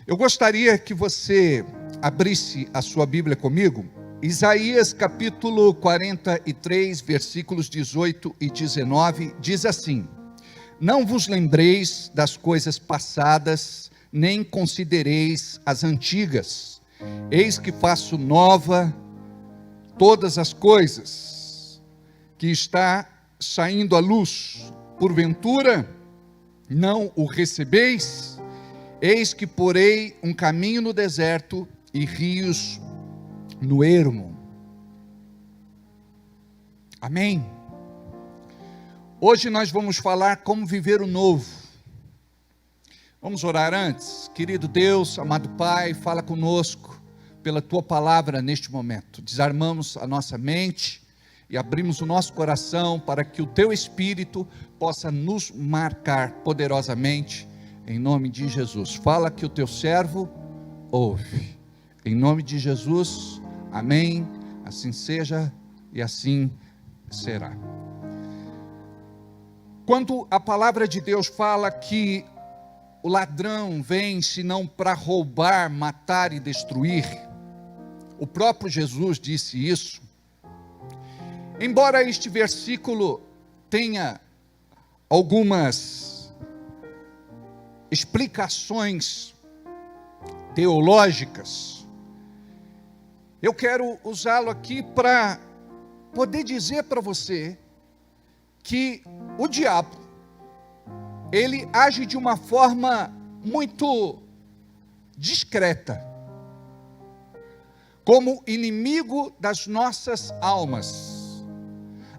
Eu gostaria que você abrisse a sua Bíblia comigo. Isaías capítulo 43, versículos 18 e 19, diz assim: Não vos lembreis das coisas passadas, nem considereis as antigas. Eis que faço nova todas as coisas, que está saindo à luz. Porventura, não o recebeis? Eis que porei um caminho no deserto e rios no ermo. Amém? Hoje nós vamos falar como viver o novo. Vamos orar antes? Querido Deus, amado Pai, fala conosco pela Tua palavra neste momento. Desarmamos a nossa mente e abrimos o nosso coração para que o Teu Espírito possa nos marcar poderosamente, em nome de Jesus. Fala que o Teu servo ouve. Em nome de Jesus, amém. Assim seja e assim será. Quando a palavra de Deus fala que o ladrão vem senão para roubar, matar e destruir, o próprio Jesus disse isso. Embora este versículo tenha algumas explicações teológicas, eu quero usá-lo aqui para poder dizer para você que o diabo, ele age de uma forma muito discreta, como inimigo das nossas almas.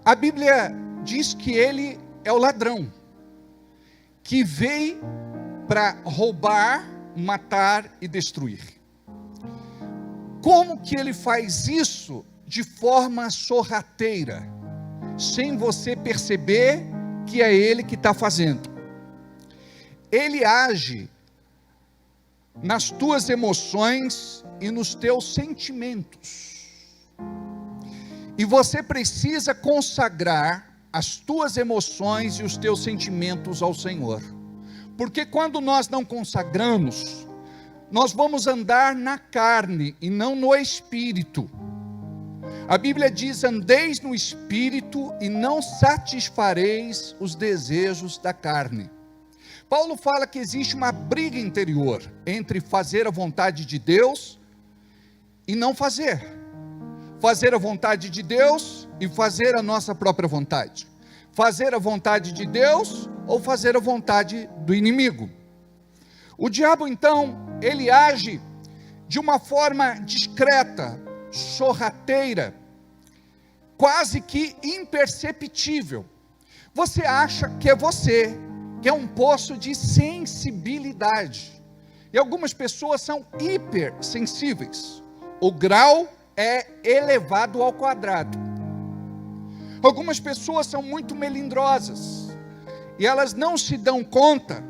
A Bíblia diz que ele é o ladrão, que veio para roubar, matar e destruir. Como que ele faz isso de forma sorrateira, sem você perceber que é ele que está fazendo? Ele age nas tuas emoções e nos teus sentimentos. E você precisa consagrar as tuas emoções e os teus sentimentos ao Senhor. Porque quando nós não consagramos, nós vamos andar na carne e não no espírito. A Bíblia diz: andeis no espírito e não satisfareis os desejos da carne. Paulo fala que existe uma briga interior entre fazer a vontade de Deus e não fazer. Fazer a vontade de Deus e fazer a nossa própria vontade. Fazer a vontade de Deus ou fazer a vontade do inimigo. O diabo, então, ele age de uma forma discreta, sorrateira, quase que imperceptível. Você acha que é você, que é um poço de sensibilidade. E algumas pessoas são hipersensíveis. O grau é elevado ao quadrado. Algumas pessoas são muito melindrosas. E elas não se dão conta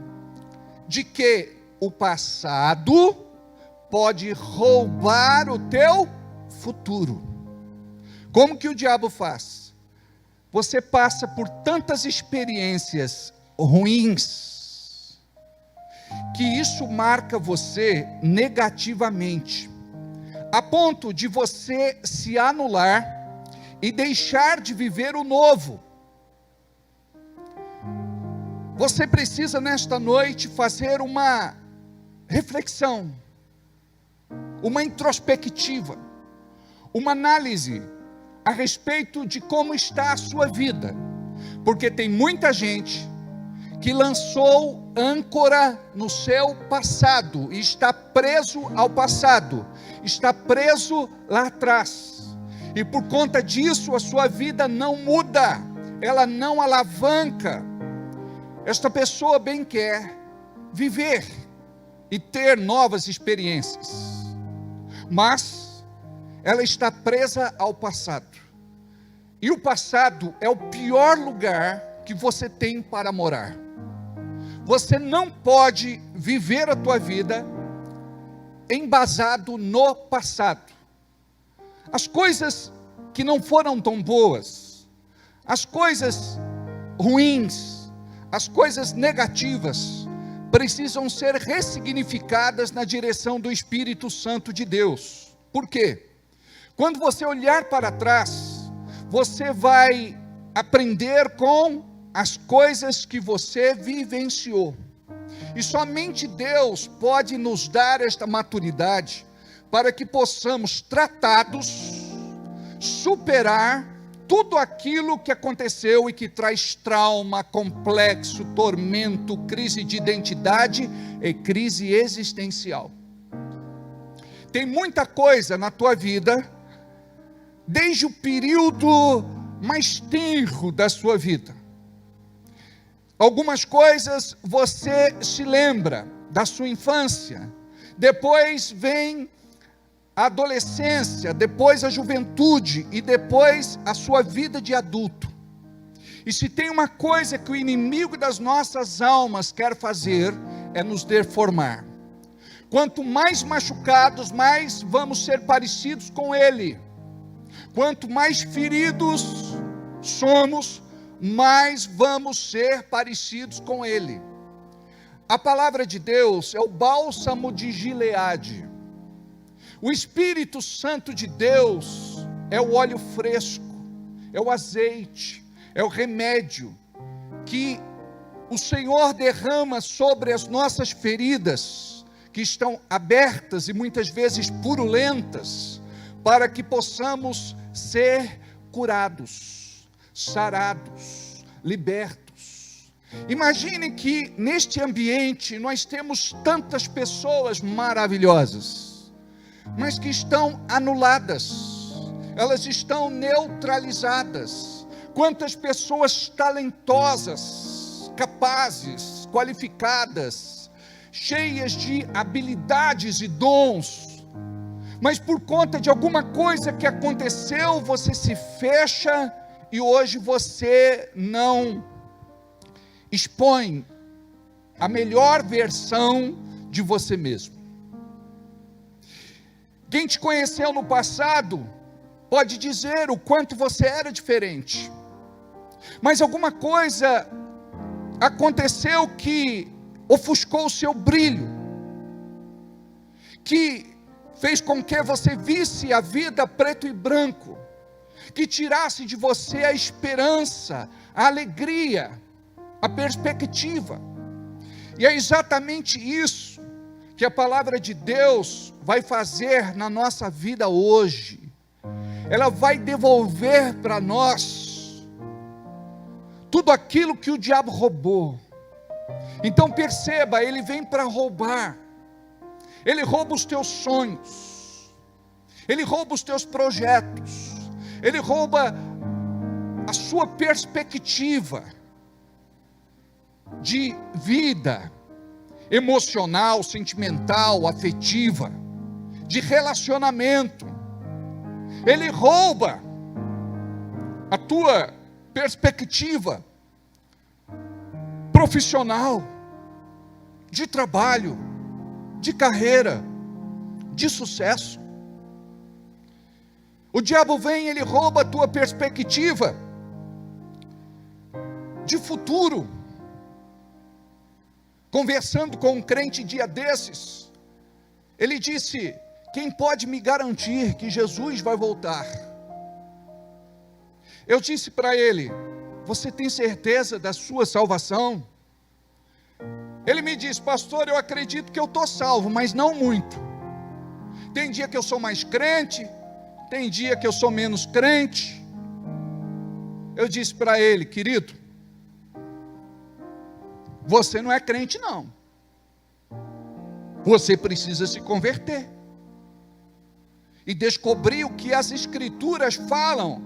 de que o passado pode roubar o teu futuro. Como que o diabo faz? Você passa por tantas experiências ruins, que isso marca você negativamente, a ponto de você se anular e deixar de viver o novo. Você precisa nesta noite fazer uma reflexão, uma introspectiva, uma análise a respeito de como está a sua vida, porque tem muita gente que lançou âncora no seu passado e está preso ao passado, está preso lá atrás, e por conta disso a sua vida não muda, ela não alavanca. Esta pessoa bem quer viver e ter novas experiências, mas ela está presa ao passado, e o passado é o pior lugar que você tem para morar. Você não pode viver a tua vida embasado no passado. As coisas que não foram tão boas, as coisas ruins, as coisas negativas, precisam ser ressignificadas na direção do Espírito Santo de Deus. Por quê? Quando você olhar para trás, você vai aprender com as coisas que você vivenciou. E somente Deus pode nos dar esta maturidade para que possamos, tratados, superar tudo aquilo que aconteceu e que traz trauma, complexo, tormento, crise de identidade e crise existencial. Tem muita coisa na tua vida, desde o período mais tenro da sua vida. Algumas coisas você se lembra da sua infância, depois vem a adolescência, depois a juventude e depois a sua vida de adulto. E se tem uma coisa que o inimigo das nossas almas quer fazer, é nos deformar. Quanto mais machucados, mais vamos ser parecidos com ele. Quanto mais feridos somos, mais vamos ser parecidos com ele. A palavra de Deus é o bálsamo de Gileade. O Espírito Santo de Deus é o óleo fresco, é o azeite, é o remédio que o Senhor derrama sobre as nossas feridas, que estão abertas e muitas vezes purulentas, para que possamos ser curados, sarados, libertos. Imagine que neste ambiente nós temos tantas pessoas maravilhosas, mas que estão anuladas, elas estão neutralizadas. Quantas pessoas talentosas, capazes, qualificadas, cheias de habilidades e dons, mas por conta de alguma coisa que aconteceu, você se fecha e hoje você não expõe a melhor versão de você mesmo. Quem te conheceu no passado pode dizer o quanto você era diferente, mas alguma coisa aconteceu que ofuscou o seu brilho, que fez com que você visse a vida preto e branco, que tirasse de você a esperança, a alegria, a perspectiva. E é exatamente isso que a palavra de Deus vai fazer na nossa vida hoje. Ela vai devolver para nós tudo aquilo que o diabo roubou. Então perceba, ele vem para roubar. Ele rouba os teus sonhos, ele rouba os teus projetos, ele rouba a sua perspectiva de vida emocional, sentimental, afetiva, de relacionamento. Ele rouba a tua perspectiva profissional, de trabalho, de carreira, de sucesso. O diabo vem, ele rouba a tua perspectiva de futuro. Conversando com um crente dia desses, ele disse: quem pode me garantir que Jesus vai voltar? Eu disse para ele: você tem certeza da sua salvação? Ele me disse: pastor, eu acredito que eu estou salvo, mas não muito. Tem dia que eu sou mais crente, tem dia que eu sou menos crente. Eu disse para ele: querido, você não é crente não. Você precisa se converter e descobrir o que as escrituras falam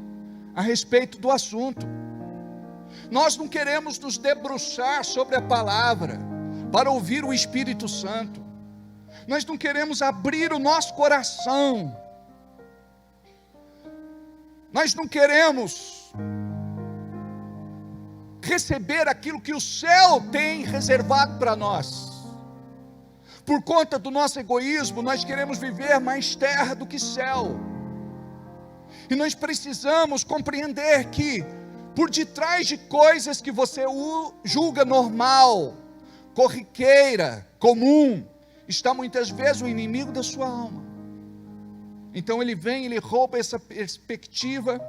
a respeito do assunto. Nós não queremos nos debruçar sobre a palavra para ouvir o Espírito Santo. Nós não queremos abrir o nosso coração. Nós não queremos receber aquilo que o céu tem reservado para nós. Por conta do nosso egoísmo, nós queremos viver mais terra do que céu. E nós precisamos compreender que, por detrás de coisas que você julga normal, corriqueira, comum, está muitas vezes o inimigo da sua alma. Então ele vem, ele rouba essa perspectiva,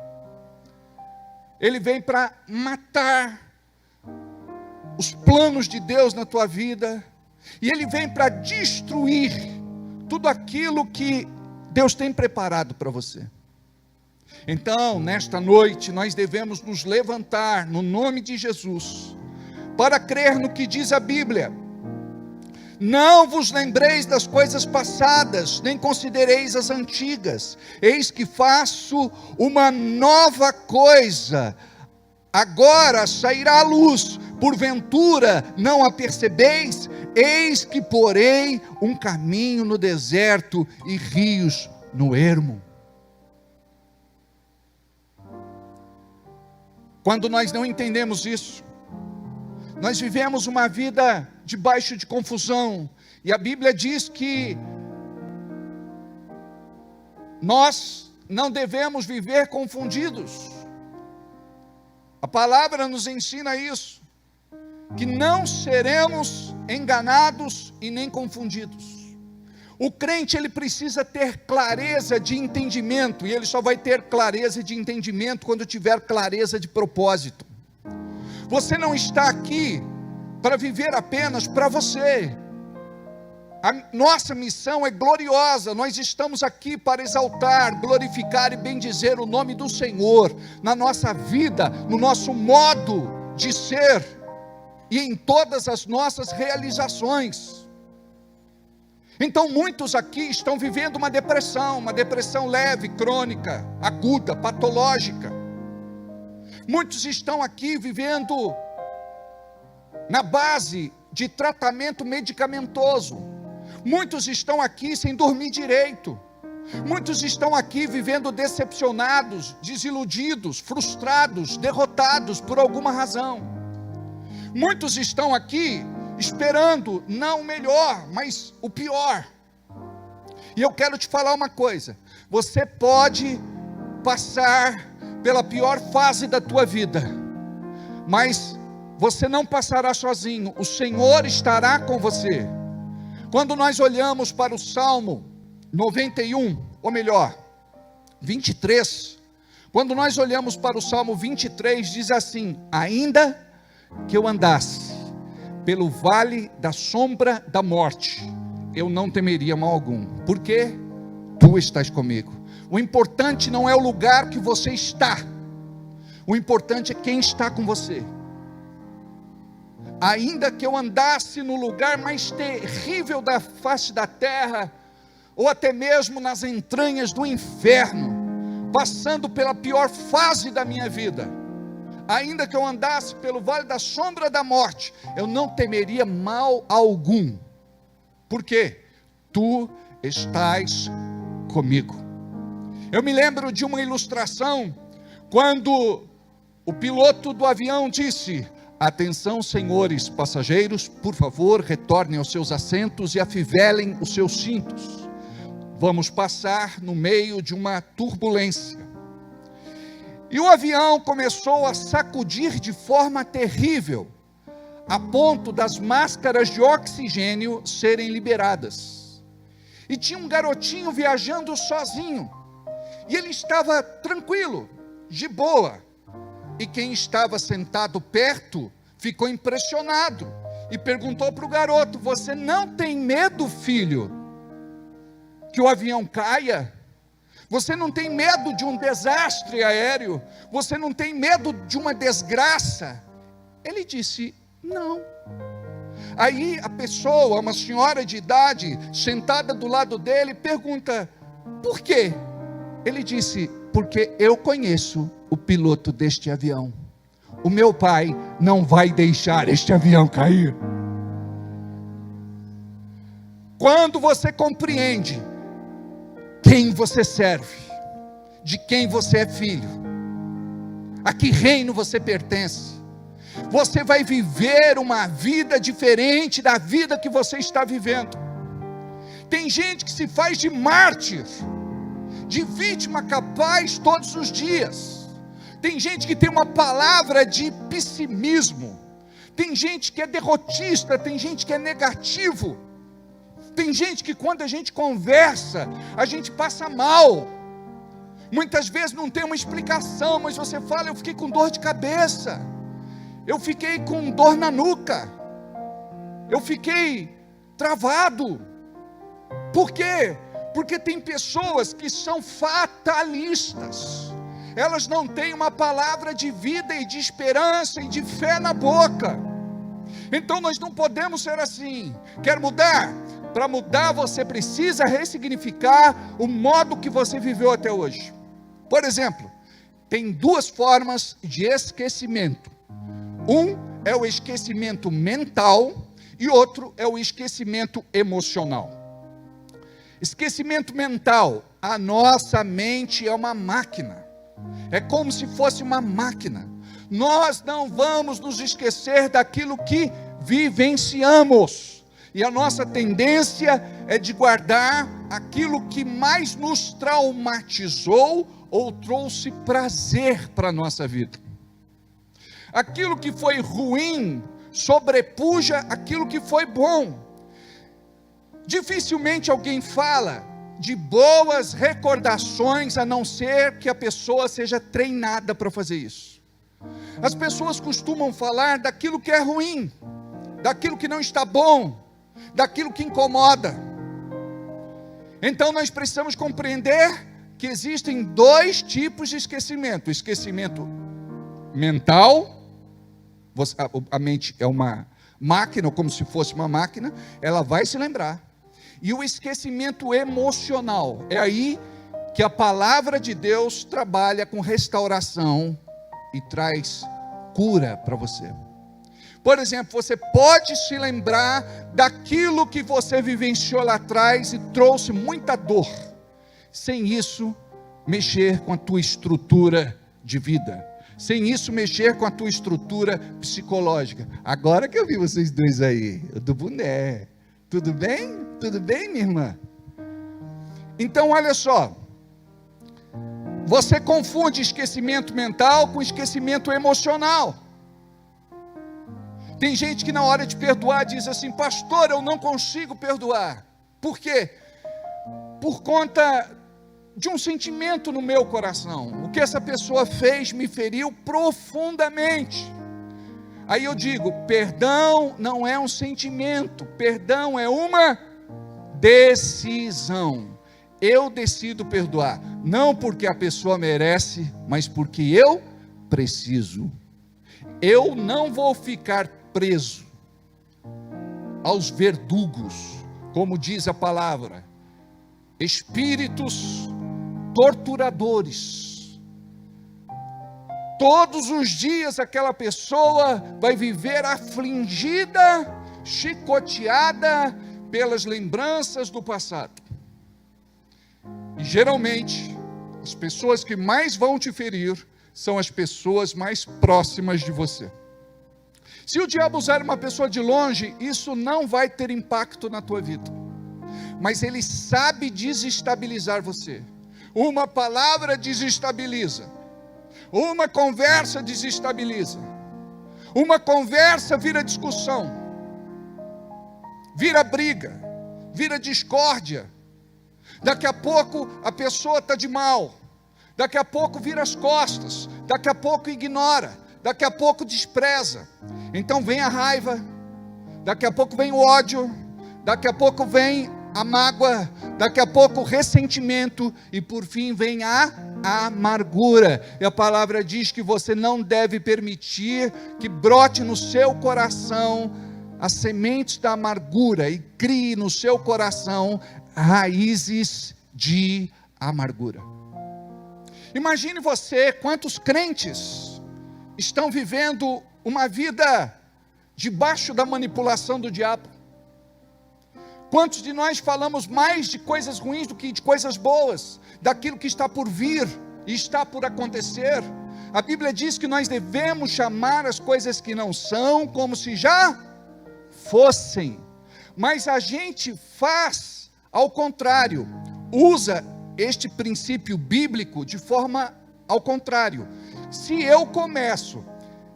ele vem para matar os planos de Deus na tua vida, e ele vem para destruir tudo aquilo que Deus tem preparado para você. Então, nesta noite, nós devemos nos levantar no nome de Jesus, para crer no que diz a Bíblia. Não vos lembreis das coisas passadas, nem considereis as antigas. Eis que faço uma nova coisa. Agora sairá a luz, porventura não a percebeis? Eis que porei um caminho no deserto e rios no ermo. Quando nós não entendemos isso, nós vivemos uma vida debaixo de confusão, e a Bíblia diz que nós não devemos viver confundidos. A palavra nos ensina isso, que não seremos enganados e nem confundidos. O crente, ele precisa ter clareza de entendimento, e ele só vai ter clareza de entendimento quando tiver clareza de propósito. Você não está aqui para viver apenas para você. A nossa missão é gloriosa. Nós estamos aqui para exaltar, glorificar e bendizer o nome do Senhor na nossa vida, no nosso modo de ser e em todas as nossas realizações. Então muitos aqui estão vivendo uma depressão leve, crônica, aguda, patológica. Muitos estão aqui vivendo na base de tratamento medicamentoso. Muitos estão aqui sem dormir direito. Muitos estão aqui vivendo decepcionados, desiludidos, frustrados, derrotados por alguma razão. Muitos estão aqui esperando não o melhor, mas o pior. E eu quero te falar uma coisa: você pode passar pela pior fase da tua vida, mas você não passará sozinho. O Senhor estará com você. Quando nós olhamos para o Salmo 91, ou melhor, 23, quando nós olhamos para o Salmo 23, diz assim: ainda que eu andasse pelo vale da sombra da morte, eu não temeria mal algum, porque tu estás comigo. O importante não é o lugar que você está, o importante é quem está com você. Ainda que eu andasse no lugar mais terrível da face da terra, ou até mesmo nas entranhas do inferno, passando pela pior fase da minha vida, ainda que eu andasse pelo vale da sombra da morte, eu não temeria mal algum, porque tu estás comigo. Eu me lembro de uma ilustração, quando o piloto do avião disse: atenção, senhores passageiros, por favor, retornem aos seus assentos e afivelem os seus cintos. Vamos passar no meio de uma turbulência. E o avião começou a sacudir de forma terrível, a ponto das máscaras de oxigênio serem liberadas. E tinha um garotinho viajando sozinho, e ele estava tranquilo, de boa. E quem estava sentado perto ficou impressionado e perguntou para o garoto: você não tem medo, filho, que o avião caia? Você não tem medo de um desastre aéreo? Você não tem medo de uma desgraça? Ele disse: não. Aí a pessoa, uma senhora de idade, sentada do lado dele, pergunta: por quê? Ele disse: porque eu conheço o piloto deste avião. O meu pai não vai deixar este avião cair. Quando você compreende quem você serve, de quem você é filho, a que reino você pertence, você vai viver uma vida diferente da vida que você está vivendo. Tem gente que se faz de mártir, de vítima capaz todos os dias. Tem gente que tem uma palavra de pessimismo. Tem gente que é derrotista, tem gente que é negativo. Tem gente que quando a gente conversa, a gente passa mal. Muitas vezes não tem uma explicação, mas você fala, eu fiquei com dor de cabeça. Eu fiquei com dor na nuca. Eu fiquei travado. Por quê? Porque tem pessoas que são fatalistas. Elas não têm uma palavra de vida e de esperança e de fé na boca. Então nós não podemos ser assim. Quer mudar? Para mudar você precisa ressignificar o modo que você viveu até hoje. Por exemplo, tem duas formas de esquecimento. Um é o esquecimento mental e outro é o esquecimento emocional. Esquecimento mental, a nossa mente é uma máquina. É como se fosse uma máquina. Nós não vamos nos esquecer daquilo que vivenciamos. E a nossa tendência é de guardar aquilo que mais nos traumatizou ou trouxe prazer para a nossa vida. Aquilo que foi ruim sobrepuja aquilo que foi bom. Dificilmente alguém fala de boas recordações, a não ser que a pessoa seja treinada para fazer isso. As pessoas costumam falar daquilo que é ruim, daquilo que não está bom, daquilo que incomoda. Então nós precisamos compreender que existem dois tipos de esquecimento: o esquecimento mental, a mente é uma máquina, ou como se fosse uma máquina, ela vai se lembrar. E o esquecimento emocional, é aí que a palavra de Deus trabalha com restauração e traz cura para você. Por exemplo, você pode se lembrar daquilo que você vivenciou lá atrás e trouxe muita dor, sem isso mexer com a tua estrutura de vida, sem isso mexer com a tua estrutura psicológica. Agora que eu vi vocês dois aí, do boné, tudo bem? Tudo bem, minha irmã? Então olha só, você confunde esquecimento mental com esquecimento emocional. Tem gente que na hora de perdoar diz assim: pastor, eu não consigo perdoar. Por quê? Por conta de um sentimento no meu coração. O que essa pessoa fez me feriu profundamente. Aí eu digo, perdão não é um sentimento, perdão é uma decisão. Eu decido perdoar, não porque a pessoa merece, mas porque eu preciso. Eu não vou ficar preso aos verdugos, como diz a palavra, espíritos torturadores. Todos os dias aquela pessoa vai viver afligida, chicoteada pelas lembranças do passado. E geralmente, as pessoas que mais vão te ferir são as pessoas mais próximas de você. Se o diabo usar uma pessoa de longe, isso não vai ter impacto na tua vida. Mas ele sabe desestabilizar você. Uma palavra desestabiliza. Uma conversa desestabiliza. Uma conversa vira discussão. Vira briga. Vira discórdia. Daqui a pouco a pessoa está de mal. Daqui a pouco vira as costas. Daqui a pouco ignora. Daqui a pouco despreza. Então vem a raiva. Daqui a pouco vem o ódio. Daqui a pouco vem a mágoa. Daqui a pouco o ressentimento. E por fim vem a amargura. E a palavra diz que você não deve permitir que brote no seu coração as sementes da amargura e crie no seu coração raízes de amargura. Imagine você, quantos crentes estão vivendo uma vida debaixo da manipulação do diabo. Quantos de nós falamos mais de coisas ruins do que de coisas boas, daquilo que está por vir e está por acontecer? A Bíblia diz que nós devemos chamar as coisas que não são como se já fossem, mas a gente faz ao contrário, usa este princípio bíblico de forma ao contrário. Se eu começo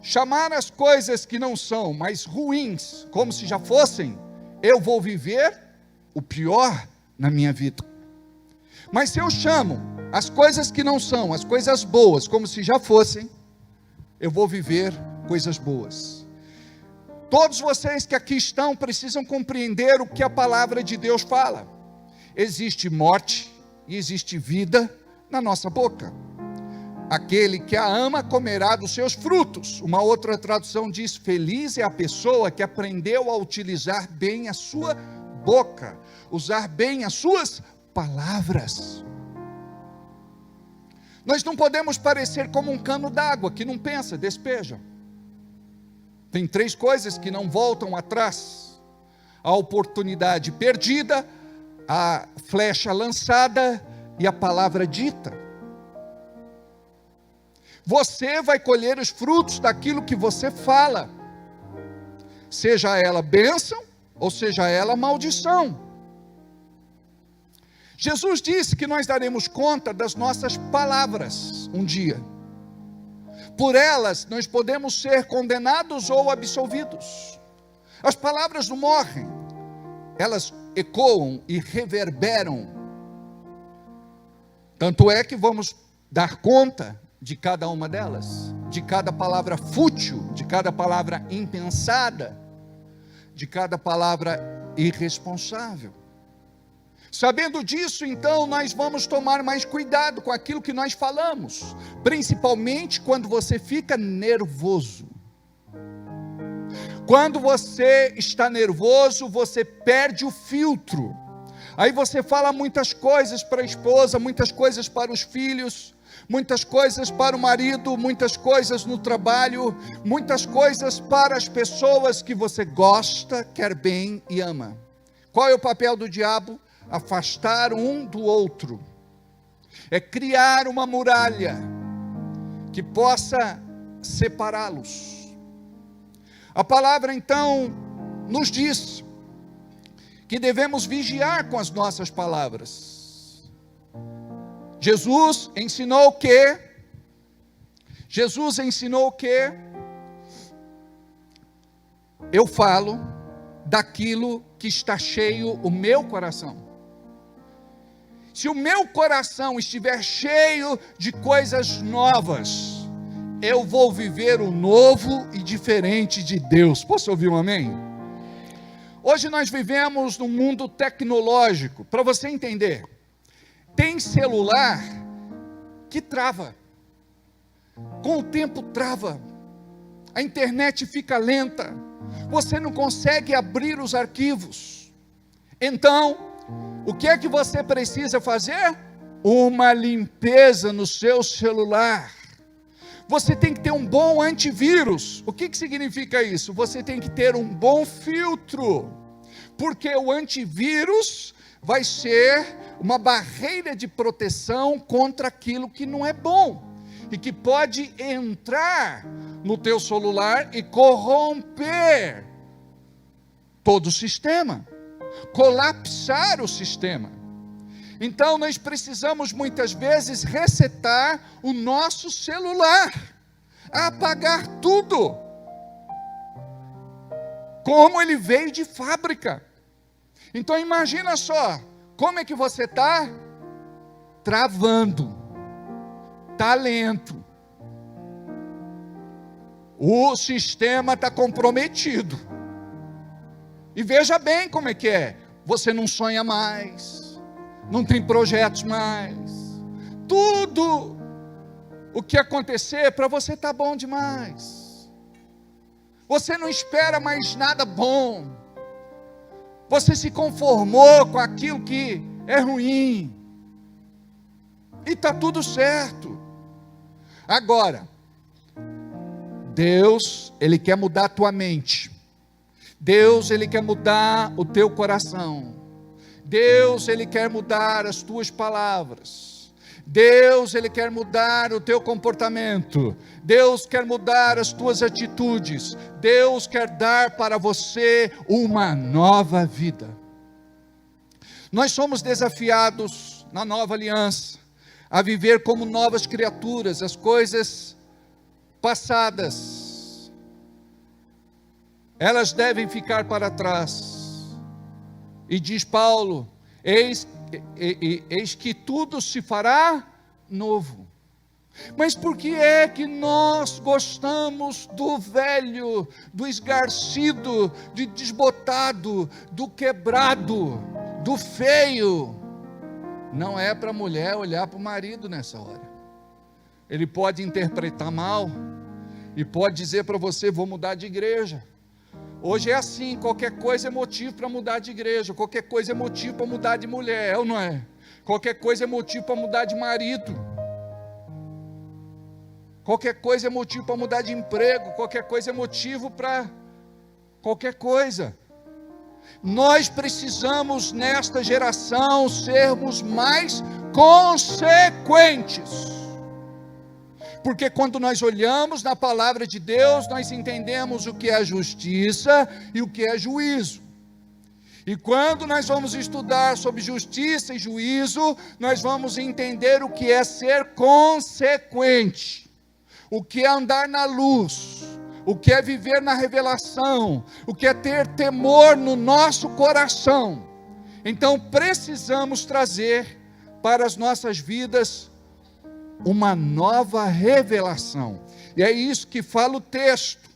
chamar as coisas que não são, mas ruins, como se já fossem, eu vou viver o pior na minha vida. Mas se eu chamo as coisas que não são, as coisas boas, como se já fossem, eu vou viver coisas boas. Todos vocês que aqui estão precisam compreender o que a palavra de Deus fala. Existe morte e existe vida na nossa boca. Aquele que a ama comerá dos seus frutos. Uma outra tradução diz: feliz é a pessoa que aprendeu a utilizar bem a sua boca, usar bem as suas palavras. Nós não podemos parecer como um cano d'água que não pensa, despeja. Tem 3 coisas que não voltam atrás: a oportunidade perdida, a flecha lançada e a palavra dita. Você vai colher os frutos daquilo que você fala, seja ela bênção ou seja ela maldição. Jesus disse que nós daremos conta das nossas palavras um dia. Por elas nós podemos ser condenados ou absolvidos. As palavras não morrem, elas ecoam e reverberam. Tanto é que vamos dar conta de cada uma delas, de cada palavra fútil, de cada palavra impensada, de cada palavra irresponsável. Sabendo disso, então, nós vamos tomar mais cuidado com aquilo que nós falamos, principalmente quando você fica nervoso. Quando você está nervoso, você perde o filtro. Aí você fala muitas coisas para a esposa, muitas coisas para os filhos, muitas coisas para o marido, muitas coisas no trabalho, muitas coisas para as pessoas que você gosta, quer bem e ama. Qual é o papel do diabo? Afastar um do outro. É criar uma muralha que possa separá-los. A palavra então nos diz que devemos vigiar com as nossas palavras. Jesus ensinou que eu falo daquilo que está cheio o meu coração. Se o meu coração estiver cheio de coisas novas, eu vou viver o novo e diferente de Deus. Posso ouvir um amém? Hoje nós vivemos num mundo tecnológico. Para você entender, tem celular que trava, com o tempo trava, a internet fica lenta, você não consegue abrir os arquivos. Então, o que é que você precisa fazer? Uma limpeza no seu celular. Você tem que ter um bom antivírus. O que significa isso? Você tem que ter um bom filtro, porque o antivírus vai ser uma barreira de proteção contra aquilo que não é bom, e que pode entrar no teu celular e corromper todo o sistema, colapsar o sistema. Então nós precisamos muitas vezes resetar o nosso celular, apagar tudo, como ele veio de fábrica. Então imagina só, como é que você está? Travando, está lento, o sistema está comprometido. E veja bem como é que é, você não sonha mais, não tem projetos mais, tudo o que acontecer para você está bom demais, você não espera mais nada bom, você se conformou com aquilo que é ruim, e está tudo certo. Agora, Deus, Ele quer mudar a tua mente, Deus, Ele quer mudar o teu coração, Deus, Ele quer mudar as tuas palavras, Deus, Ele quer mudar o teu comportamento, Deus quer mudar as tuas atitudes, Deus quer dar para você uma nova vida. Nós somos desafiados na nova aliança a viver como novas criaturas. As coisas passadas elas devem ficar para trás. E diz Paulo: eis que tudo se fará novo. Mas por que é que nós gostamos do velho, do esgarcido, do desbotado, do quebrado, do feio? Não é para a mulher olhar para o marido nessa hora. Ele pode interpretar mal e pode dizer para você: vou mudar de igreja. Hoje é assim, qualquer coisa é motivo para mudar de igreja, qualquer coisa é motivo para mudar de mulher, é ou não é? Qualquer coisa é motivo para mudar de marido, qualquer coisa é motivo para mudar de emprego, qualquer coisa é motivo para qualquer coisa. Nós precisamos nesta geração sermos mais consequentes. Porque quando nós olhamos na palavra de Deus, nós entendemos o que é justiça e o que é juízo. E quando nós vamos estudar sobre justiça e juízo, nós vamos entender o que é ser consequente, o que é andar na luz, o que é viver na revelação, o que é ter temor no nosso coração. Então precisamos trazer para as nossas vidas uma nova revelação, e é isso que fala o texto: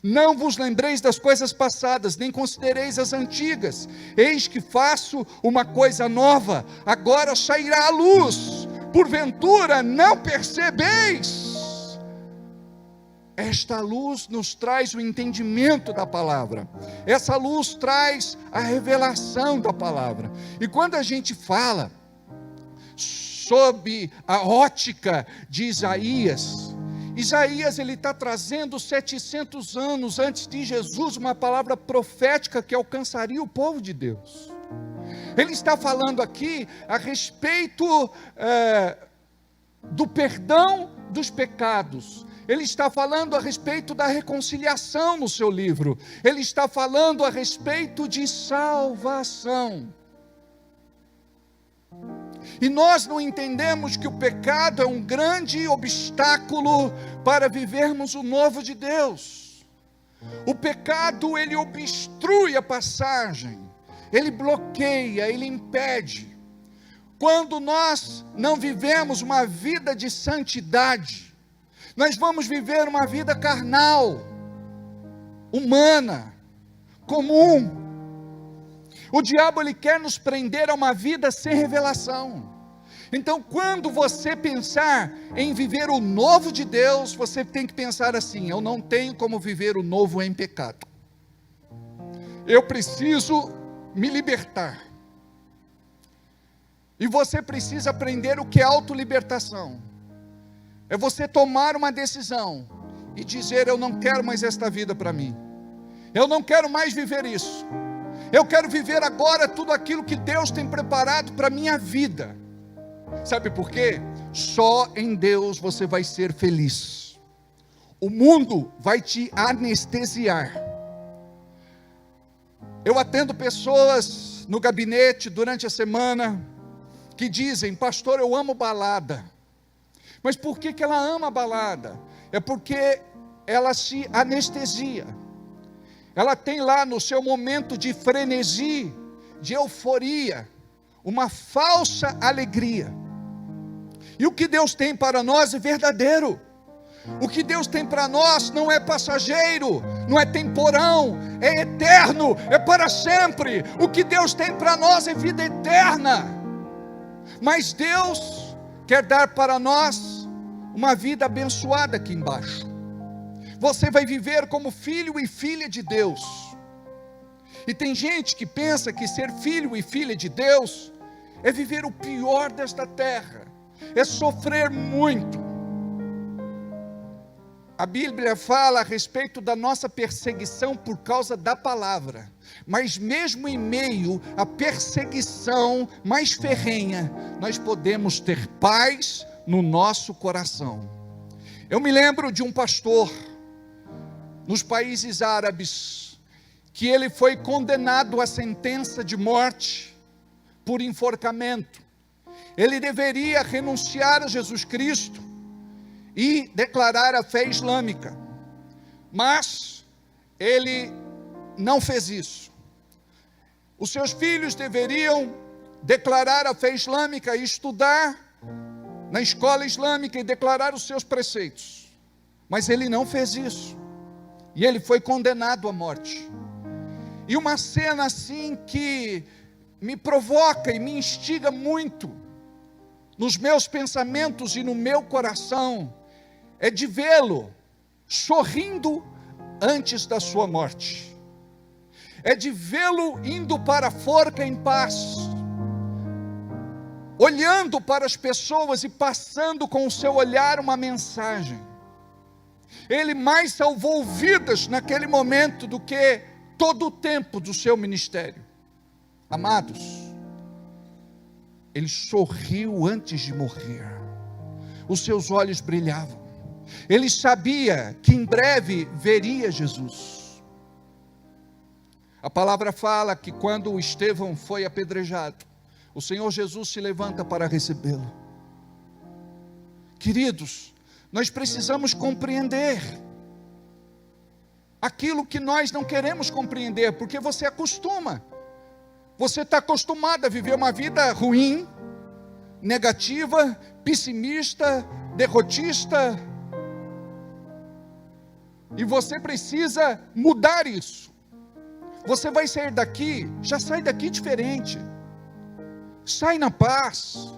não vos lembreis das coisas passadas, nem considereis as antigas, eis que faço uma coisa nova, agora sairá a luz, porventura não percebeis? Esta luz nos traz o entendimento da palavra, essa luz traz a revelação da palavra. E quando a gente fala sob a ótica de Isaías, ele está trazendo 700 anos antes de Jesus, uma palavra profética que alcançaria o povo de Deus. Ele está falando aqui a respeito do perdão dos pecados. Ele está falando a respeito da reconciliação no seu livro. Ele está falando a respeito de salvação. E nós não entendemos que o pecado é um grande obstáculo para vivermos o novo de Deus. O pecado, ele obstrui a passagem, ele bloqueia, ele impede. Quando nós não vivemos uma vida de santidade, nós vamos viver uma vida carnal, humana, comum. O diabo, ele quer nos prender a uma vida sem revelação. Então, quando você pensar em viver o novo de Deus, você tem que pensar assim: eu não tenho como viver o novo em pecado. Eu preciso me libertar. E você precisa aprender o que é autolibertação. É você tomar uma decisão e dizer: eu não quero mais esta vida para mim. Eu não quero mais viver isso. Eu quero viver agora tudo aquilo que Deus tem preparado para a minha vida. Sabe por quê? Só em Deus você vai ser feliz. O mundo vai te anestesiar. Eu atendo pessoas no gabinete durante a semana que dizem: pastor, eu amo balada. Mas por que ela ama a balada? É porque ela se anestesia. Ela tem lá no seu momento de frenesi, de euforia, uma falsa alegria. E o que Deus tem para nós é verdadeiro. O que Deus tem para nós não é passageiro, não é temporão, é eterno, é para sempre. O que Deus tem para nós é vida eterna. Mas Deus quer dar para nós uma vida abençoada aqui embaixo. Você vai viver como filho e filha de Deus. E tem gente que pensa que ser filho e filha de Deus é viver o pior desta terra, é sofrer muito. A Bíblia fala a respeito da nossa perseguição por causa da palavra, mas mesmo em meio à perseguição mais ferrenha, nós podemos ter paz no nosso coração. Eu me lembro de um pastor nos países árabes, que ele foi condenado à sentença de morte por enforcamento. Ele deveria renunciar a Jesus Cristo e declarar a fé islâmica, mas ele não fez isso. Os seus filhos deveriam declarar a fé islâmica e estudar na escola islâmica e declarar os seus preceitos. Mas ele não fez isso. E ele foi condenado à morte. E uma cena assim que me provoca e me instiga muito nos meus pensamentos e no meu coração é de vê-lo sorrindo antes da sua morte. É de vê-lo indo para a forca em paz, olhando para as pessoas e passando com o seu olhar uma mensagem. Ele mais salvou vidas naquele momento do que todo o tempo do seu ministério. Amados, ele sorriu antes de morrer. Os seus olhos brilhavam. Ele sabia que em breve veria Jesus. A palavra fala que quando Estevão foi apedrejado, o Senhor Jesus se levanta para recebê-lo. Queridos, nós precisamos compreender aquilo que nós não queremos compreender, porque você acostuma. Você está acostumado a viver uma vida ruim, negativa, pessimista, derrotista. E você precisa mudar isso. Você vai sair daqui, já sai daqui diferente. Sai na paz.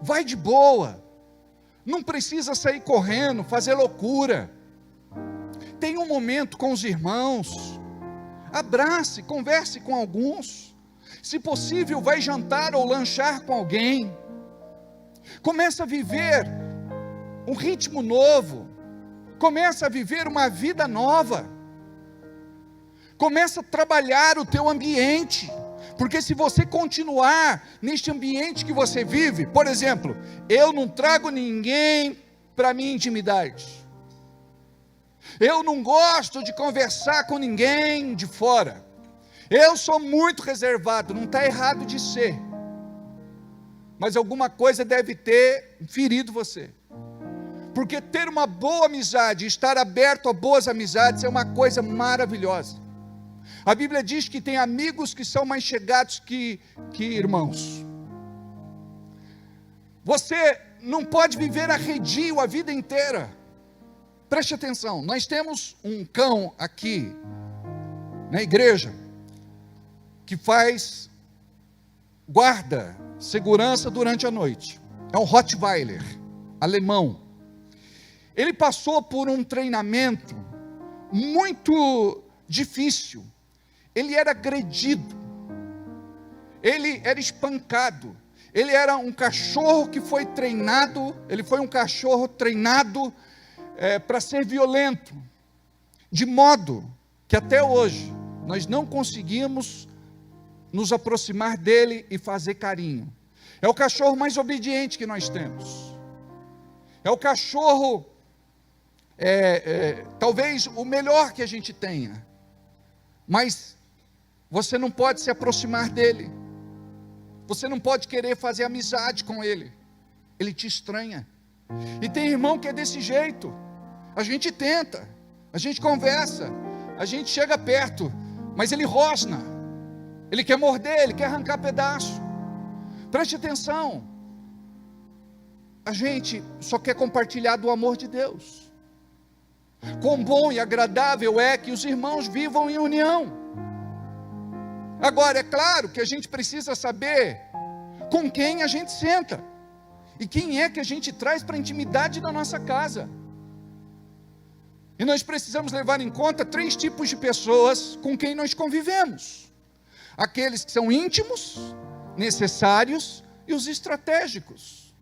Vai de boa. Não precisa sair correndo, fazer loucura. Tem um momento com os irmãos. Abrace, converse com alguns. Se possível, vai jantar ou lanchar com alguém. Começa a viver um ritmo novo. Começa a viver uma vida nova. Começa a trabalhar o teu ambiente. Porque se você continuar neste ambiente que você vive, por exemplo, eu não trago ninguém para minha intimidade. Eu não gosto de conversar com ninguém de fora. Eu sou muito reservado, não está errado de ser. Mas alguma coisa deve ter ferido você. Porque ter uma boa amizade, estar aberto a boas amizades é uma coisa maravilhosa. A Bíblia diz que tem amigos que são mais chegados que irmãos. Você não pode viver arredio a vida inteira. Preste atenção, nós temos um cão aqui na igreja que faz guarda, segurança durante a noite. É um Rottweiler, alemão. Ele passou por um treinamento muito difícil. Ele era agredido, ele era espancado, ele era um cachorro que foi treinado, ele foi um cachorro treinado para ser violento, de modo que até hoje nós não conseguimos nos aproximar dele e fazer carinho. É o cachorro mais obediente que nós temos, é o cachorro, talvez o melhor que a gente tenha, mas você não pode se aproximar dele, você não pode querer fazer amizade com ele, ele te estranha. E tem irmão que é desse jeito, a gente tenta, a gente conversa, a gente chega perto, mas ele rosna, ele quer morder, ele quer arrancar pedaço. Preste atenção, a gente só quer compartilhar do amor de Deus. Quão bom e agradável é que os irmãos vivam em união. Agora, é claro que a gente precisa saber com quem a gente senta e quem é que a gente traz para a intimidade da nossa casa. E nós precisamos levar em conta 3 tipos de pessoas com quem nós convivemos: aqueles que são íntimos, necessários, e os estratégicos.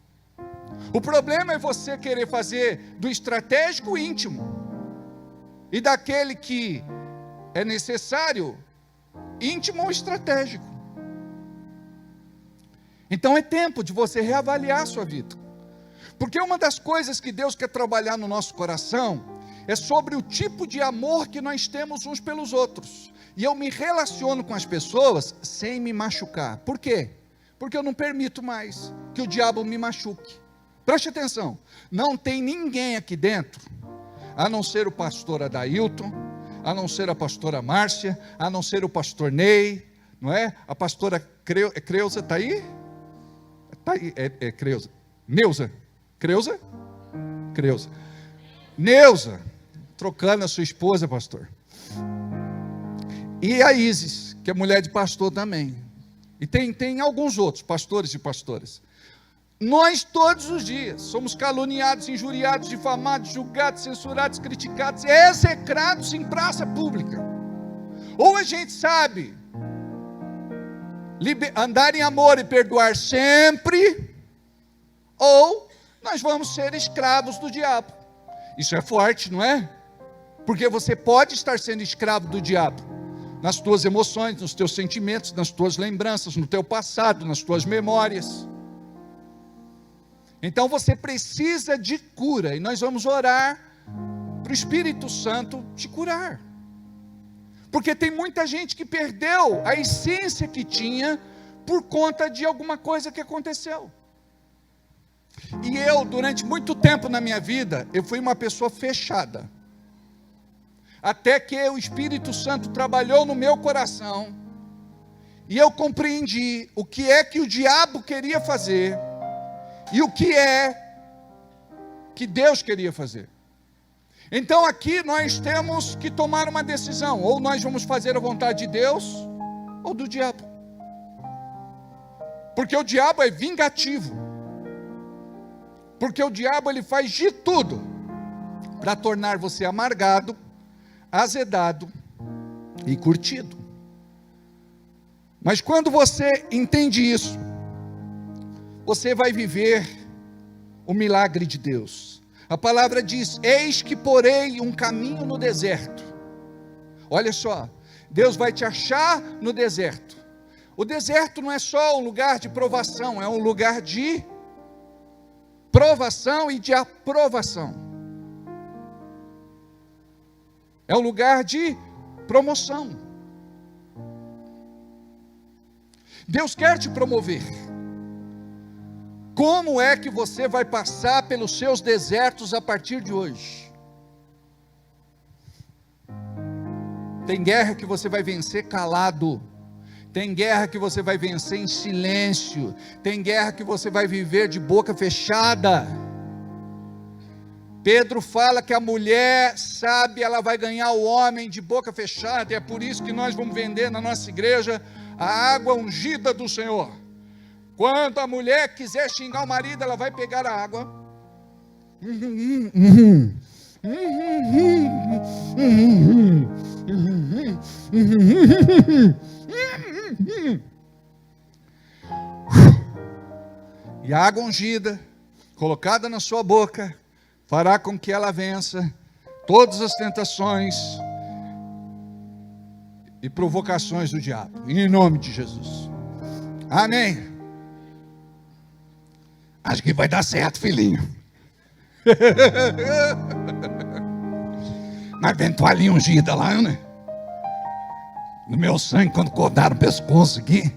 O problema é você querer fazer do estratégico íntimo, e daquele que é necessário, íntimo ou estratégico. Então é tempo de você reavaliar a sua vida. Porque uma das coisas que Deus quer trabalhar no nosso coração é sobre o tipo de amor que nós temos uns pelos outros. E eu me relaciono com as pessoas sem me machucar. Por quê? Porque eu não permito mais que o diabo me machuque. Preste atenção, não tem ninguém aqui dentro, a não ser o pastor Adailton, a não ser a pastora Márcia, a não ser o pastor Ney, não é? A pastora Creuza está aí? Está aí, é Creuza. Neuza. Creuza? Creuza. Neuza, trocando a sua esposa, pastor. E a Isis, que é mulher de pastor também. E tem alguns outros, pastores e pastoras. Nós todos os dias somos caluniados, injuriados, difamados, julgados, censurados, criticados, execrados em praça pública. Ou a gente sabe andar em amor e perdoar sempre, ou nós vamos ser escravos do diabo. Isso é forte, não é? Porque você pode estar sendo escravo do diabo nas tuas emoções, nos teus sentimentos, nas tuas lembranças, no teu passado, nas tuas memórias. Então você precisa de cura, e nós vamos orar para o Espírito Santo te curar. Porque tem muita gente que perdeu a essência que tinha por conta de alguma coisa que aconteceu. E eu, durante muito tempo na minha vida, eu fui uma pessoa fechada. Até que o Espírito Santo trabalhou no meu coração, e eu compreendi o que é que o diabo queria fazer, e o que é que Deus queria fazer. Então aqui nós temos que tomar uma decisão: ou nós vamos fazer a vontade de Deus, ou do diabo. Porque o diabo é vingativo. Porque o diabo ele faz de tudo para tornar você amargado, azedado e curtido. Mas quando você entende isso, você vai viver o milagre de Deus. A palavra diz: eis que porei um caminho no deserto. Olha só, Deus vai te achar no deserto. O deserto não é só um lugar de provação, é um lugar de provação e de aprovação. É um lugar de promoção. Deus quer te promover. Como é que você vai passar pelos seus desertos a partir de hoje? Tem guerra que você vai vencer calado. Tem guerra que você vai vencer em silêncio. Tem guerra que você vai viver de boca fechada. Pedro fala que a mulher sábia, ela vai ganhar o homem de boca fechada. E é por isso que nós vamos vender na nossa igreja a água ungida do Senhor. Quando a mulher quiser xingar o marido, ela vai pegar a água. E a água ungida, colocada na sua boca, fará com que ela vença todas as tentações e provocações do diabo, em nome de Jesus. Amém. Acho que vai dar certo, filhinho. Mas vem toalhinha ungida lá, né? No meu sangue, quando cortaram o pescoço aqui.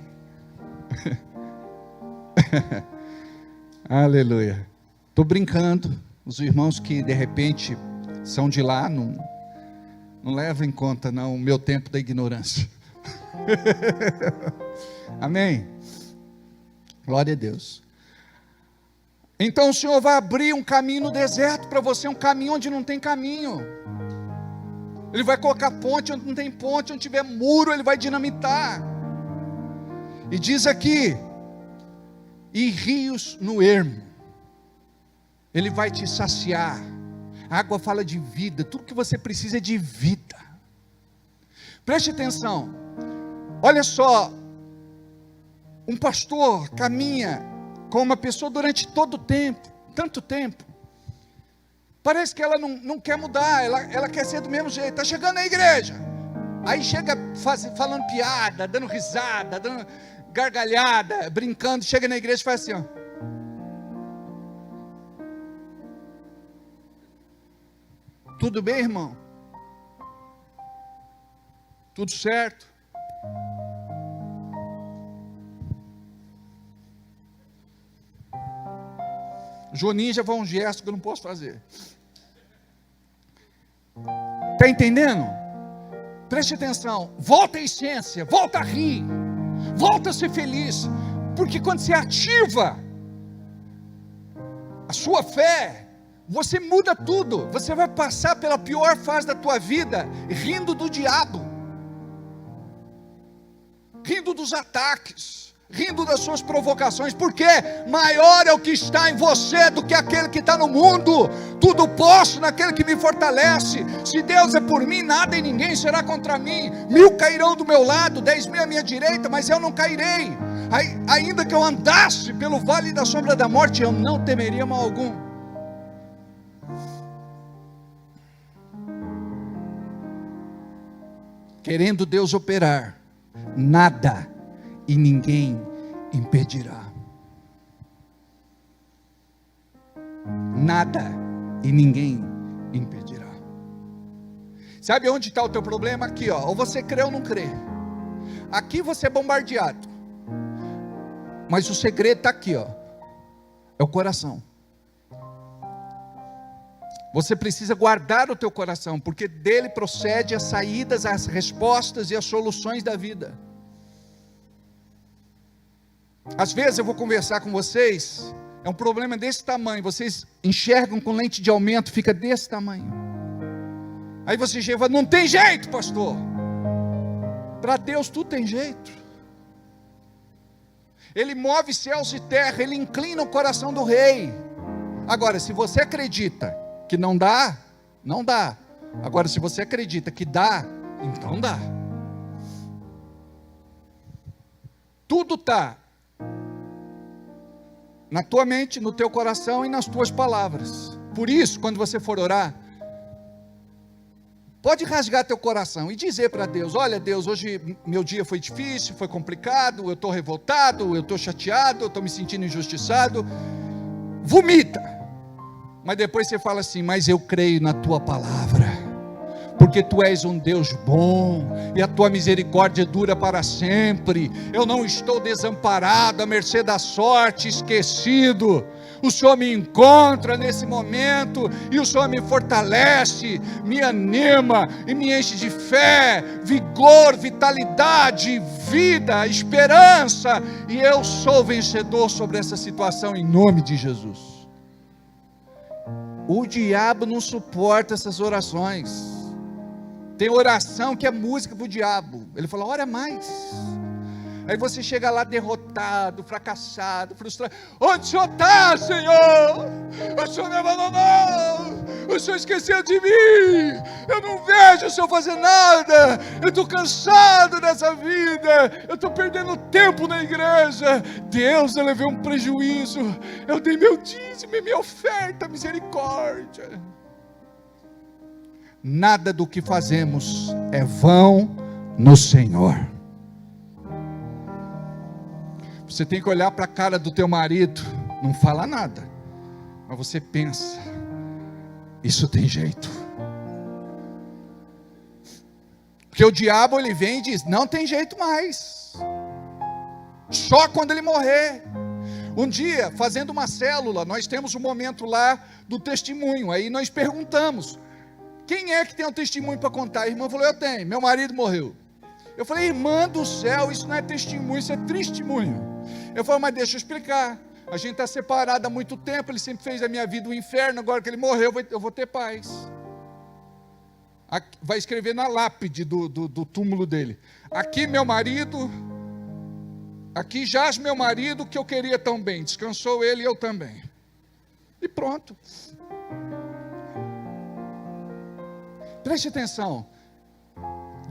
Aleluia. Estou brincando. Os irmãos que de repente são de lá, não levam em conta não o meu tempo da ignorância. Amém? Glória a Deus. Então o Senhor vai abrir um caminho no deserto para você, um caminho onde não tem caminho. Ele vai colocar ponte onde não tem ponte, onde tiver muro Ele vai dinamitar. E diz aqui, e rios no ermo. Ele vai te saciar. A água fala de vida, tudo que você precisa é de vida. Preste atenção. Olha só, um pastor caminha com uma pessoa durante todo o tempo, tanto tempo. Parece que ela não quer mudar, ela quer ser do mesmo jeito. Está chegando na igreja, aí chega falando piada, dando risada, dando gargalhada, brincando. Chega na igreja e faz assim, ó. Tudo bem, irmão? Tudo certo? Joninho já foi um gesto que eu não posso fazer. Está entendendo? Preste atenção, volta à essência, volta a rir, volta a ser feliz, porque quando você ativa a sua fé, você muda tudo. Você vai passar pela pior fase da tua vida rindo do diabo, rindo dos ataques, rindo das suas provocações, porque maior é o que está em você do que aquele que está no mundo. Tudo posso naquele que me fortalece. Se Deus é por mim, nada e ninguém será contra mim. 1000 cairão do meu lado, 10.000 à minha direita, mas eu não cairei. Ainda que eu andasse pelo vale da sombra da morte, eu não temeria mal algum. Querendo Deus operar, nada e ninguém impedirá. Nada e ninguém impedirá. Sabe onde está o teu problema? Aqui, ó. Ou você crê ou não crê. Aqui você é bombardeado, mas o segredo está aqui, ó. É o coração. Você precisa guardar o teu coração, porque dele procede as saídas, as respostas e as soluções da vida. Às vezes eu vou conversar com vocês, é um problema desse tamanho, vocês enxergam com lente de aumento, fica desse tamanho. Aí você chega e fala, não tem jeito, pastor. Para Deus tudo tem jeito. Ele move céus e terra, Ele inclina o coração do rei. Agora, se você acredita que não dá, não dá. Agora, se você acredita que dá, então dá. Tudo está na tua mente, no teu coração e nas tuas palavras. Por isso, quando você for orar, pode rasgar teu coração e dizer para Deus, olha Deus, hoje meu dia foi difícil, foi complicado, eu estou revoltado, eu estou chateado, eu estou me sentindo injustiçado. Vomita. Mas depois você fala assim, mas eu creio na tua palavra, porque tu és um Deus bom, e a tua misericórdia dura para sempre. Eu não estou desamparado, à mercê da sorte, esquecido. O Senhor me encontra nesse momento, e o Senhor me fortalece, me anima, e me enche de fé, vigor, vitalidade, vida, esperança, e eu sou vencedor sobre essa situação, em nome de Jesus. O diabo não suporta essas orações. Tem oração que é música para o diabo. Ele fala, ora mais. Aí você chega lá derrotado, fracassado, frustrado. Onde o Senhor está, Senhor? O Senhor me abandonou. O Senhor esqueceu de mim. Eu não vejo o Senhor fazer nada. Eu estou cansado dessa vida. Eu estou perdendo tempo na igreja. Deus, eu levei um prejuízo. Eu dei meu dízimo e minha oferta, misericórdia. Nada do que fazemos é vão no Senhor. Você tem que olhar para a cara do teu marido, não fala nada, mas você pensa, isso tem jeito. Porque o diabo ele vem e diz, não tem jeito mais, só quando ele morrer. Um dia, fazendo uma célula, nós temos um momento lá do testemunho, aí nós perguntamos, quem é que tem um testemunho para contar? A irmã falou, eu tenho, meu marido morreu. Eu falei, irmã do céu, isso não é testemunho, isso é testemunho. Eu falei, mas deixa eu explicar, a gente está separado há muito tempo, ele sempre fez a minha vida um inferno, agora que ele morreu, eu vou ter paz. Vai escrever na lápide do túmulo dele, aqui meu marido, aqui jaz meu marido que eu queria tão bem, descansou ele e eu também. E pronto. Preste atenção,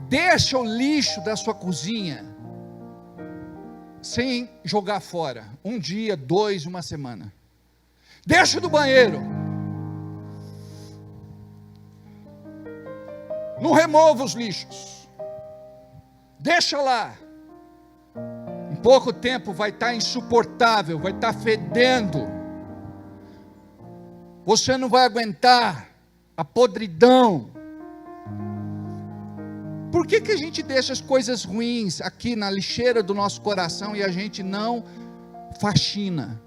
deixa o lixo da sua cozinha sem jogar fora, um dia, 2, uma semana. Deixa do banheiro, não remova os lixos, deixa lá. Em pouco tempo vai estar insuportável, vai estar fedendo, você não vai aguentar a podridão. Por que a gente deixa as coisas ruins aqui na lixeira do nosso coração e a gente não faxina?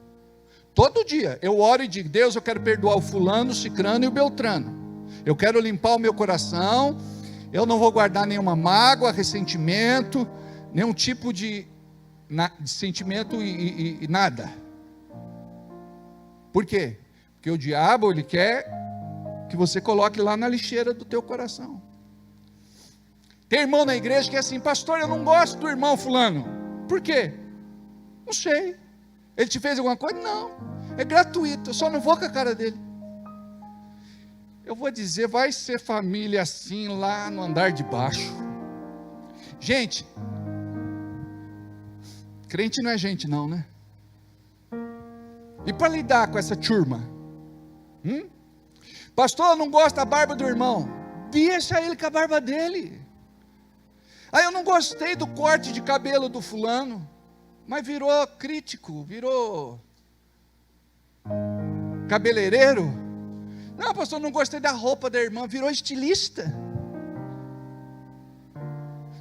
Todo dia eu oro e digo, Deus, eu quero perdoar o fulano, o cicrano e o beltrano. Eu quero limpar o meu coração Eu não vou guardar nenhuma mágoa, ressentimento, nenhum tipo de sentimento e nada. Por quê? Porque o diabo, ele quer que você coloque lá na lixeira do teu coração. Tem irmão na igreja que é assim: pastor, eu não gosto do irmão fulano. Por quê? Não sei. Ele te fez alguma coisa? Não. É gratuito, eu só não vou com a cara dele. Eu vou dizer, vai ser família assim lá no andar de baixo. Gente, crente não é gente não, né? E para lidar com essa turma? Pastor, eu não gosto da barba do irmão. Deixa ele com a barba dele. Eu não gostei do corte de cabelo do fulano, mas virou crítico, virou cabeleireiro. Não, pastor, não gostei da roupa da irmã, virou estilista.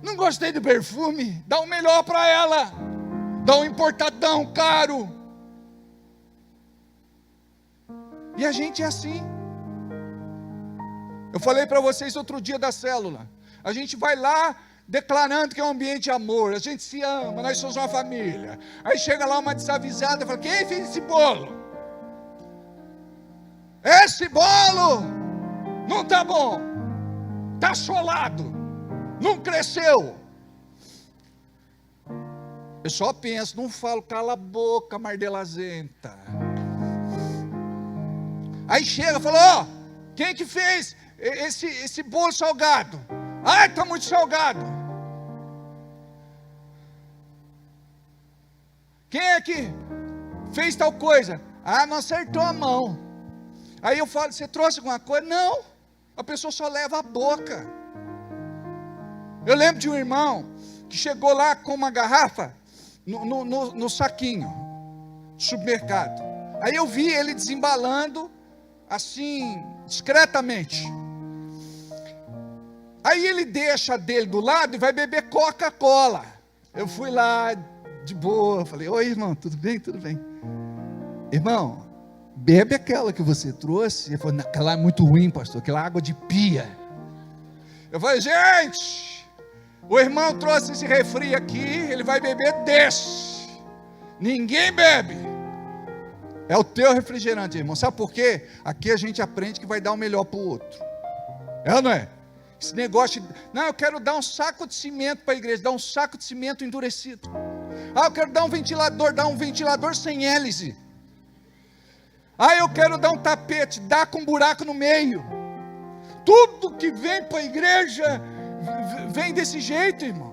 Não gostei do perfume, dá o melhor para ela, dá um importadão caro. E a gente é assim. Eu falei para vocês outro dia da célula, a gente vai lá declarando que é um ambiente de amor, a gente se ama, nós somos uma família. Aí chega lá uma desavisada e fala: quem fez esse bolo? Esse bolo não está bom, está solado, não cresceu. Eu só penso, não falo, cala a boca, mardelazenta. Aí chega e fala: quem que fez esse bolo salgado? Está muito salgado. Quem é que fez tal coisa? Não acertou a mão. Aí eu falo: você trouxe alguma coisa? Não, a pessoa só leva a boca. Eu lembro de um irmão que chegou lá com uma garrafa no saquinho do supermercado. Aí eu vi ele desembalando assim, discretamente. Aí ele deixa a dele do lado e vai beber Coca-Cola. Eu fui lá de boa, falei: oi irmão, tudo bem? Tudo bem. Irmão, bebe aquela que você trouxe. Ele falou: aquela é muito ruim, pastor, aquela água de pia. Eu falei: gente, o irmão trouxe esse refri aqui, ele vai beber desse. Ninguém bebe. É o teu refrigerante, irmão. Sabe por quê? Aqui a gente aprende que vai dar o melhor para o outro. É ou não é? Esse negócio de, não, eu quero dar um saco de cimento para a igreja, dar um saco de cimento endurecido. Eu quero dar um ventilador sem hélice. Eu quero dar um tapete, dá com um buraco no meio. Tudo que vem para a igreja vem desse jeito, irmão.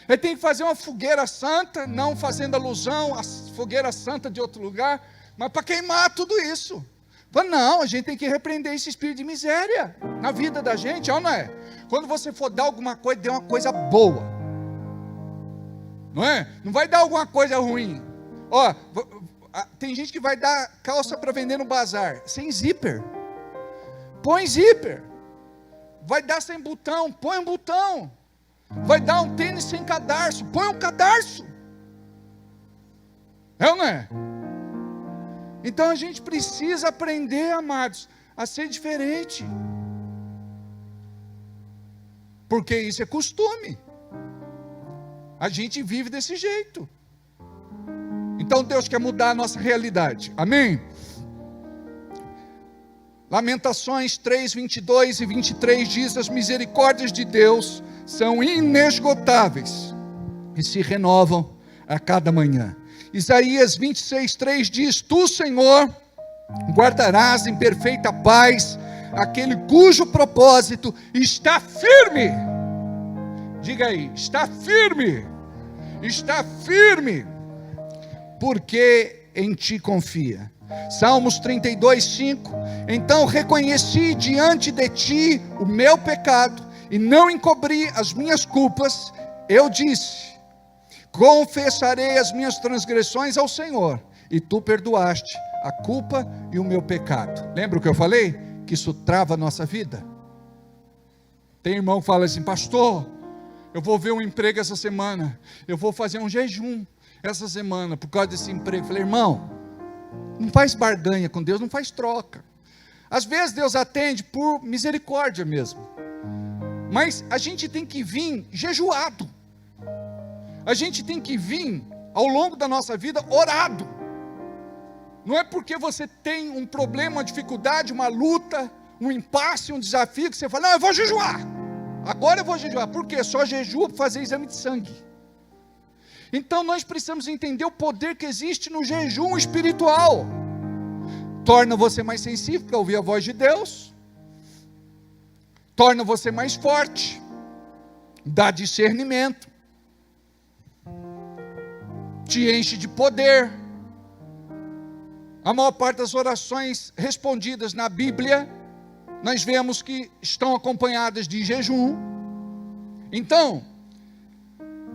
Ele tem que fazer uma fogueira santa, não fazendo alusão à fogueira santa de outro lugar, mas para queimar tudo isso. Não, a gente tem que repreender esse espírito de miséria na vida da gente, não é? Quando você for dar alguma coisa, dê uma coisa boa, não é? Não vai dar alguma coisa ruim. Tem gente que vai dar calça para vender no bazar, sem zíper. Põe zíper. Vai dar sem botão, põe um botão. Vai dar um tênis sem cadarço, põe um cadarço. É ou não é? Então a gente precisa aprender, amados, a ser diferente. Porque isso é costume. A gente vive desse jeito. Então Deus quer mudar a nossa realidade. Amém? Lamentações 3, 22 e 23 diz: as misericórdias de Deus são inesgotáveis e se renovam a cada manhã. Isaías 26, 3 diz: tu, Senhor, guardarás em perfeita paz aquele cujo propósito está firme. Diga aí, está firme. Está firme, porque em ti confia. Salmos 32, 5. Então reconheci diante de ti o meu pecado e não encobri as minhas culpas. Eu disse: confessarei as minhas transgressões ao Senhor, e tu perdoaste a culpa e o meu pecado. Lembra o que eu falei? Que isso trava a nossa vida. Tem irmão que fala assim: pastor, eu vou ver um emprego essa semana, eu vou fazer um jejum essa semana por causa desse emprego. Eu falei: irmão, não faz barganha com Deus, não faz troca. Às vezes Deus atende por misericórdia mesmo. Mas a gente tem que vir jejuado. A gente tem que vir ao longo da nossa vida orado. Não é porque você tem um problema, uma dificuldade, uma luta, um impasse, um desafio, que você fala, não, eu vou jejuar. Agora eu vou jejuar. Por quê? Só jejua para fazer exame de sangue. Então nós precisamos entender o poder que existe no jejum espiritual. Torna você mais sensível para ouvir a voz de Deus. Torna você mais forte. Dá discernimento. Te enche de poder. A maior parte das orações respondidas na Bíblia, nós vemos que estão acompanhadas de jejum. Então,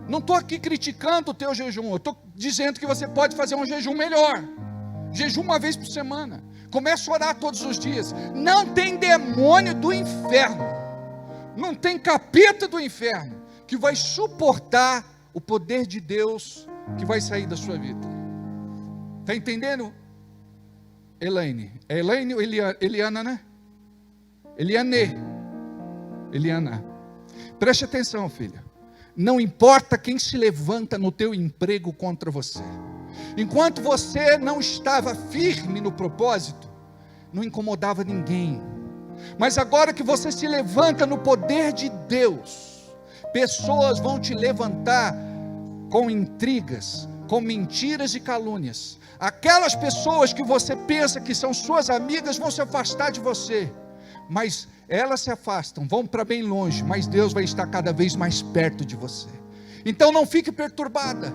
não estou aqui criticando o teu jejum, eu estou dizendo que você pode fazer um jejum melhor. Jejum uma vez por semana. Comece a orar todos os dias. Não tem demônio do inferno, não tem capeta do inferno que vai suportar o poder de Deus que vai sair da sua vida. Está entendendo? Elaine, é Elaine ou Eliana, né? Eliana, preste atenção, filha. Não importa quem se levanta no teu emprego contra você. Enquanto você não estava firme no propósito, não incomodava ninguém. Mas agora que você se levanta no poder de Deus, pessoas vão te levantar com intrigas, com mentiras e calúnias. Aquelas pessoas que você pensa que são suas amigas vão se afastar de você, mas elas se afastam, vão para bem longe, mas Deus vai estar cada vez mais perto de você. Então não fique perturbada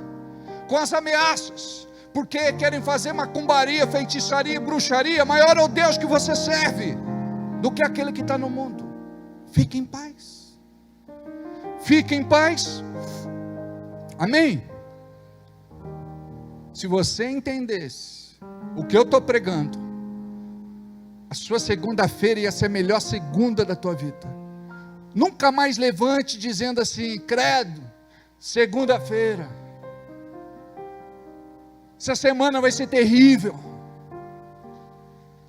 com as ameaças, porque querem fazer macumbaria, feitiçaria e bruxaria. Maior é o Deus que você serve do que aquele que está no mundo. Fique em paz. Fique em paz. Amém? Se você entendesse o que eu estou pregando, a sua segunda-feira ia ser a melhor segunda da tua vida. Nunca mais levante dizendo assim, credo, segunda-feira, essa semana vai ser terrível,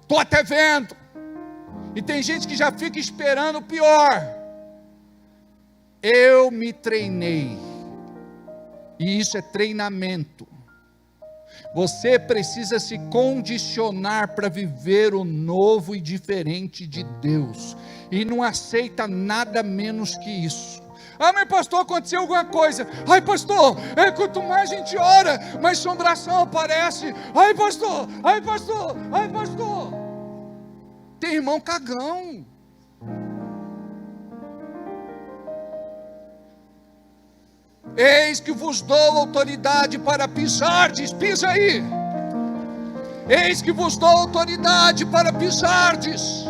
estou até vendo. E tem gente que já fica esperando o pior. Eu me treinei, e isso é treinamento. Você precisa se condicionar para viver o novo e diferente de Deus, e não aceita nada menos que isso. Ah, mas pastor, aconteceu alguma coisa. Ai pastor, quanto mais a gente ora, mais assombração aparece. Ai pastor, ai pastor, ai pastor. Tem irmão cagão. Eis que vos dou autoridade para pisardes. Pisa aí. Eis que vos dou autoridade para pisardes.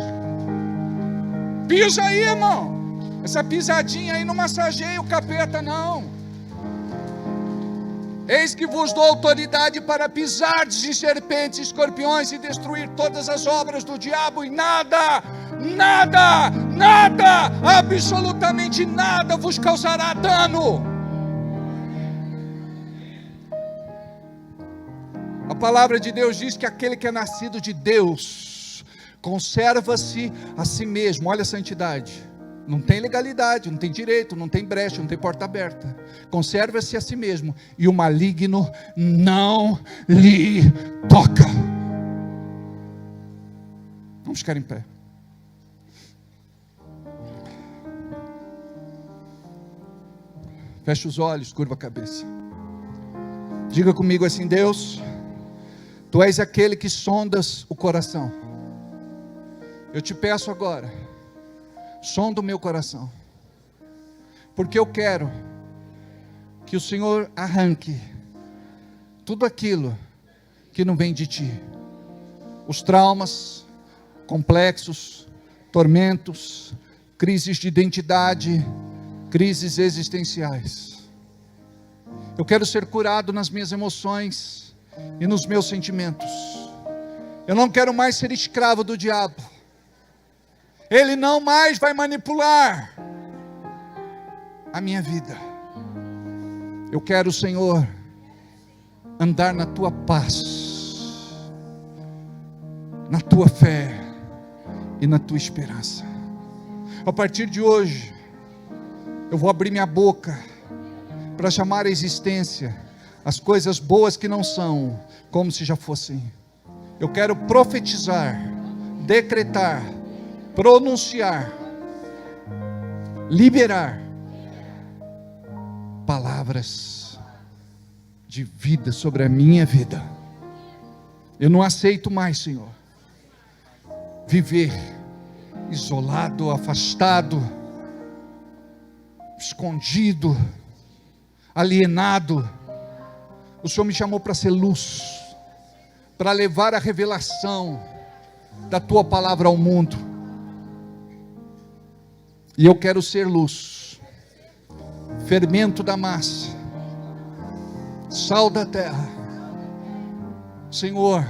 Pisa aí, irmão. Essa pisadinha aí não massageia o capeta, não. Eis que vos dou autoridade para pisardes em serpentes e escorpiões e destruir todas as obras do diabo, e nada, absolutamente nada vos causará dano. A palavra de Deus diz que aquele que é nascido de Deus conserva-se a si mesmo. Olha a santidade. Não tem legalidade, não tem direito, não tem brecha, não tem porta aberta. Conserva-se a si mesmo, e o maligno não lhe toca. Vamos ficar em pé. Feche os olhos, curva a cabeça. Diga comigo assim: Deus, Tu és aquele que sondas o coração. Eu te peço agora, sonda o meu coração, porque eu quero que o Senhor arranque tudo aquilo que não vem de Ti. Os traumas, complexos, tormentos, crises de identidade, crises existenciais. Eu quero ser curado nas minhas emoções e nos meus sentimentos. Eu não quero mais ser escravo do diabo. Ele não mais vai manipular a minha vida. Eu quero, Senhor, andar na Tua paz, na Tua fé e na Tua esperança. A partir de hoje, Eu vou abrir minha boca para chamar a existência as coisas boas que não são, como se já fossem. Eu quero profetizar, decretar, pronunciar, liberar palavras de vida sobre a minha vida. Eu não aceito mais, Senhor, viver isolado, afastado, escondido, alienado. O Senhor me chamou para ser luz, para levar a revelação da Tua palavra ao mundo. E eu quero ser luz, fermento da massa, sal da terra. Senhor,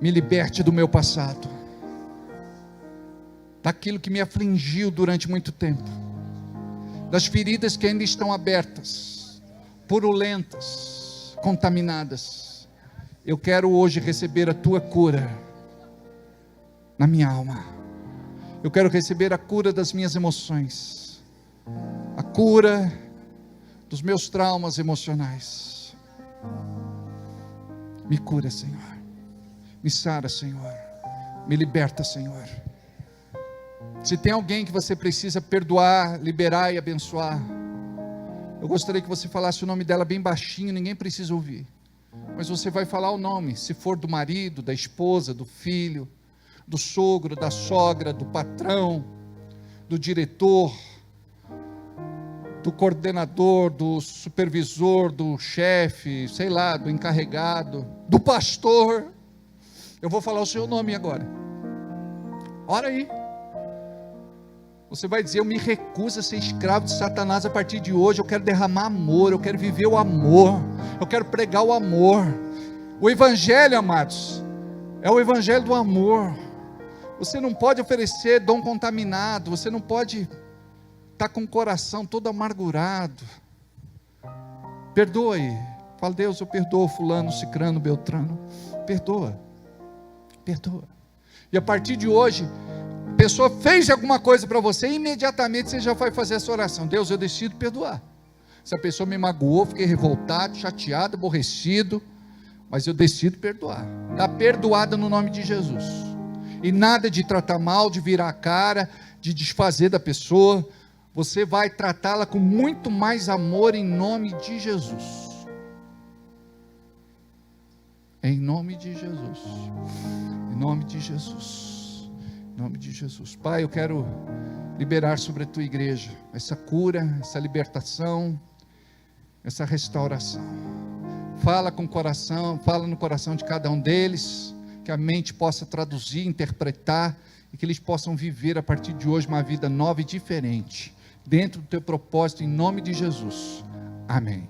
me liberte do meu passado, daquilo que me afligiu durante muito tempo, das feridas que ainda estão abertas, purulentas, contaminadas. Eu quero hoje receber a Tua cura na minha alma. Eu quero receber a cura das minhas emoções, a cura dos meus traumas emocionais. Me cura, Senhor. Me sara, Senhor. Me liberta, Senhor. Se tem alguém que você precisa perdoar, liberar e abençoar, eu gostaria que você falasse o nome dela bem baixinho, ninguém precisa ouvir. Mas você vai falar o nome, se for do marido, da esposa, do filho, do sogro, da sogra, do patrão, do diretor, do coordenador, do supervisor, do chefe, sei lá, do encarregado, do pastor. Eu vou falar o seu nome agora. Ora aí. Você vai dizer: eu me recuso a ser escravo de Satanás a partir de hoje. Eu quero derramar amor, eu quero viver o amor, eu quero pregar o amor. O evangelho, amados, é o evangelho do amor. Você não pode oferecer dom contaminado, você não pode estar com o coração todo amargurado. Perdoe. Fala: Deus, eu perdoo fulano, cicrano, beltrano. Perdoa. Perdoa. E a partir de hoje, a pessoa fez alguma coisa para você, imediatamente você já vai fazer essa oração: Deus, eu decido perdoar. Se a pessoa me magoou, fiquei revoltado, chateado, aborrecido, mas eu decido perdoar. Está perdoada no nome de Jesus. E nada de tratar mal, de virar a cara, de desfazer da pessoa. Você vai tratá-la com muito mais amor em nome de Jesus. Em nome de Jesus. Em nome de Jesus. Em nome de Jesus. Pai, eu quero liberar sobre a Tua igreja essa cura, essa libertação, essa restauração. Fala com o coração, fala no coração de cada um deles, que a mente possa traduzir, interpretar, e que eles possam viver a partir de hoje uma vida nova e diferente, dentro do Teu propósito, em nome de Jesus. Amém.